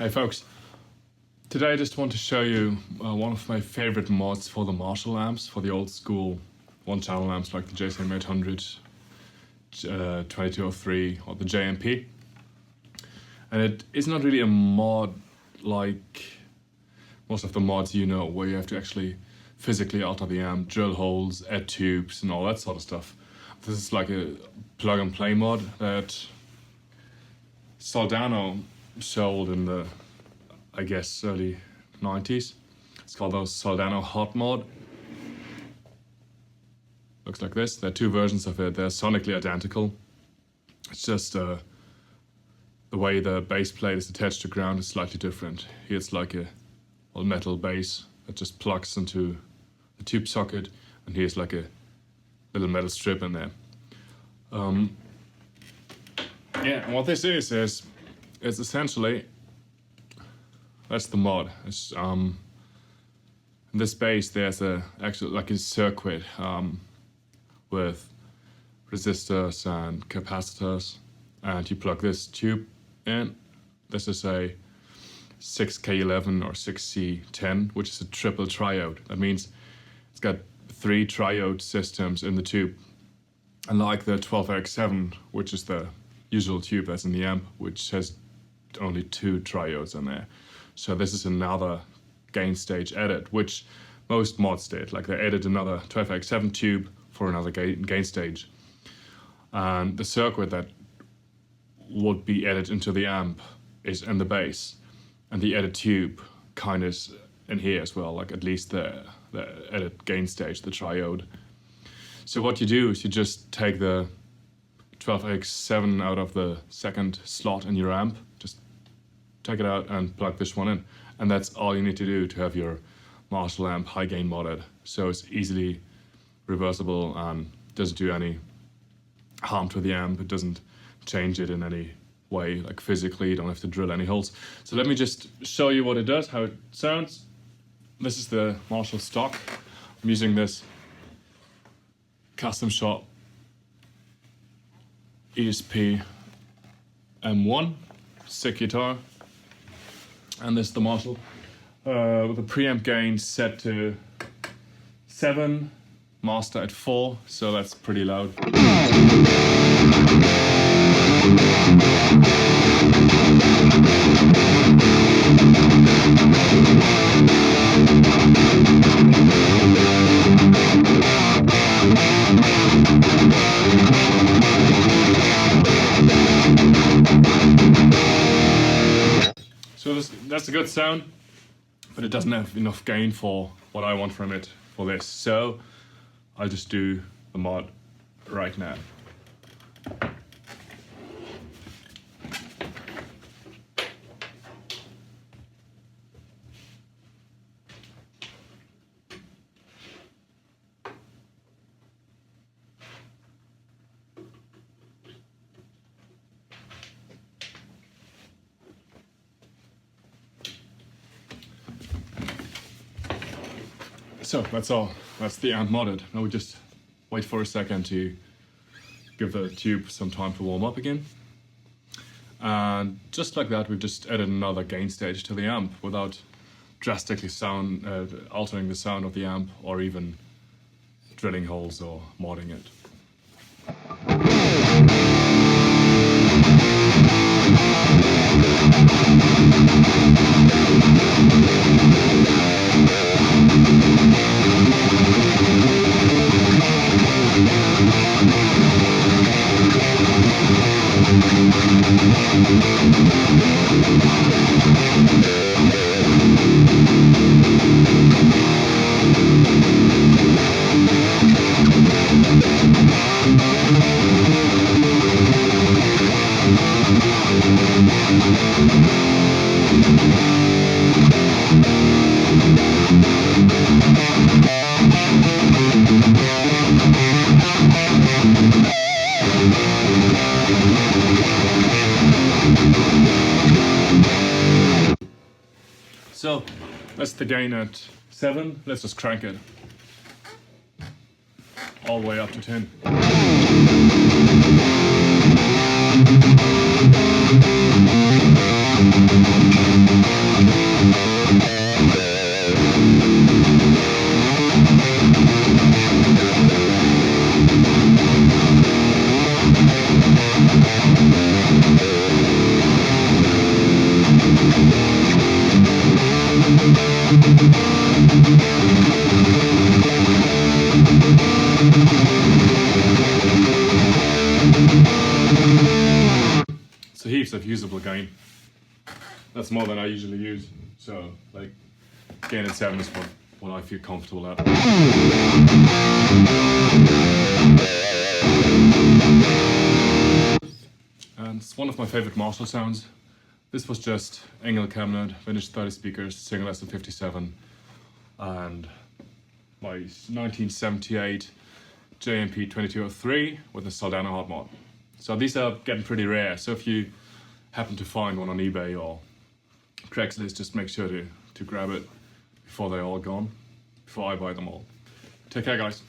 Hey folks, today I just want to show you one of my favorite mods for the Marshall amps, for the old school one channel amps like the JMP 800, 2203 or the JMP. And it is not really a mod like most of the mods you know, where you have to actually physically alter the amp, drill holes, add tubes and all that sort of stuff. This is like a plug and play mod that Soldano sold in the, I guess, early 90s. It's called the Soldano Hot Mod. Looks like this. There are two versions of it. They're sonically identical. It's just the way the bass plate is attached to ground is slightly different. Here it's like a all metal bass that just plugs into the tube socket, and here's like a little metal strip in there. Yeah, and what this is essentially, that's the mod. It's, in this bass there's actually like a circuit with resistors and capacitors, and you plug this tube in. This is a 6K11 or 6C10, which is a triple triode. That means it's got 3 triode systems in the tube, unlike the 12X7, which is the usual tube that's in the amp, which has only 2 triodes in there. So this is another gain stage added, which most mods did. Like they added another 12X7 tube for another gain stage. And the circuit that would be added into the amp is in the bass. And the added tube kind of is in here as well, like at least the added gain stage, the triode. So what you do is you just take the 12X7 out of the second slot in your amp, just take it out and plug this one in. And that's all you need to do to have your Marshall amp high gain modded. So it's easily reversible and doesn't do any harm to the amp. It doesn't change it in any way, like physically. You don't have to drill any holes. So let me just show you what it does, how it sounds. This is the Marshall stock. I'm using this custom shop ESP M1 sick guitar, and this is the Marshall with the preamp gain set to 7, master at 4, so that's pretty loud. So that's a good sound, but it doesn't have enough gain for what I want from it for this. So I'll just do the mod right now. So that's all. That's the amp modded. Now we just wait for a second to give the tube some time to warm up again. And just like that, we've just added another gain stage to the amp without drastically altering the sound of the amp or even drilling holes or modding it. So that's the gain at 7. Let's just crank it all the way up to 10. heaps of usable gain. That's more than I usually use. So like gain at 7 is what I feel comfortable at. And it's one of my favorite Marshall sounds. This was just Engel cabinet, finished 30 speakers, single SM57, and my 1978 JMP 2203 with a Soldano Hot Mod. So these are getting pretty rare, so if you happen to find one on eBay or Craigslist, just make sure to grab it before they're all gone, before I buy them all. Take care, guys.